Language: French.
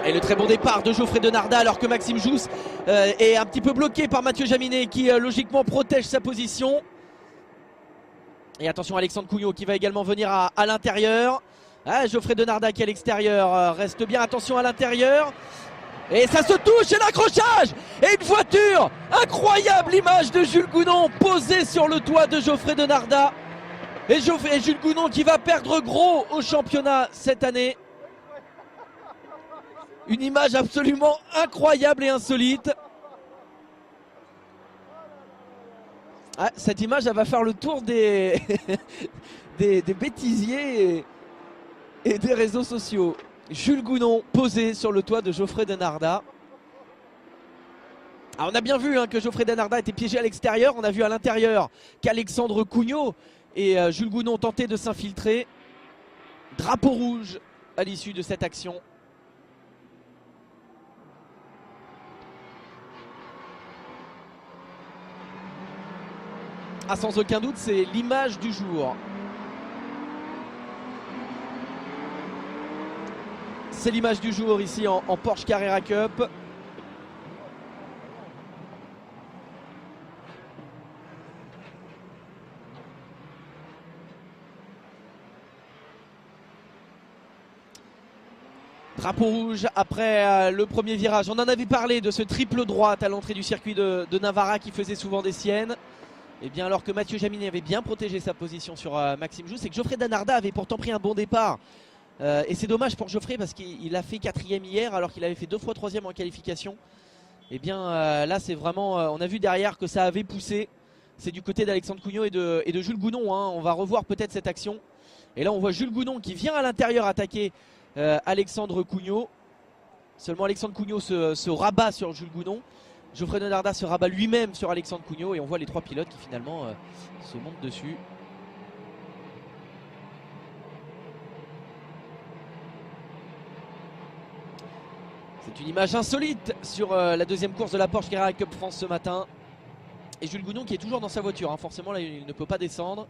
Et le très bon départ de Geoffrey Denardat alors que Maxime Jousse est un petit peu bloqué par Mathieu Jaminet qui logiquement protège sa position. Et attention Alexandre Cougnot qui va également venir à l'intérieur. Ah, Geoffrey Denardat qui est à l'extérieur reste bien, attention à l'intérieur. Et ça se touche et l'accrochage. Et une voiture, incroyable image de Jules Gounon posée sur le toit de Geoffrey Denardat. Et Jules Gounon qui va perdre gros au championnat cette année. Une image absolument incroyable et insolite. Ah, cette image elle va faire le tour des, des bêtisiers et des réseaux sociaux. Jules Gounon posé sur le toit de Geoffrey Denardat. Alors on a bien vu que Geoffrey Denardat était piégé à l'extérieur. On a vu à l'intérieur qu'Alexandre Cougnot et Jules Gounon tentaient de s'infiltrer. Drapeau rouge à l'issue de cette action. Ah, sans aucun doute, c'est l'image du jour. C'est l'image du jour ici en Porsche Carrera Cup. Drapeau rouge après le premier virage. On en avait parlé de ce triple droite à l'entrée du circuit de Navarra qui faisait souvent des siennes. Et bien alors que Mathieu Jaminet avait bien protégé sa position sur Maxime Jousse, c'est que Geoffrey Denardat avait pourtant pris un bon départ. Et c'est dommage pour Geoffrey parce qu'il a fait 4e hier alors qu'il avait fait 2 fois 3e en qualification. Et bien là c'est vraiment, on a vu derrière que ça avait poussé. C'est du côté d'Alexandre Cougnot et de Jules Gounon. On va revoir peut-être cette action. Et là on voit Jules Gounon qui vient à l'intérieur attaquer Alexandre Cougnot. Seulement Alexandre Cougnot se rabat sur Jules Gounon. Geoffrey Denardat se rabat lui-même sur Alexandre Cougnot et on voit les 3 pilotes qui finalement se montent dessus. C'est une image insolite sur la deuxième course de la Porsche Carrera Cup France ce matin. Et Jules Gounon qui est toujours dans sa voiture, forcément là il ne peut pas descendre.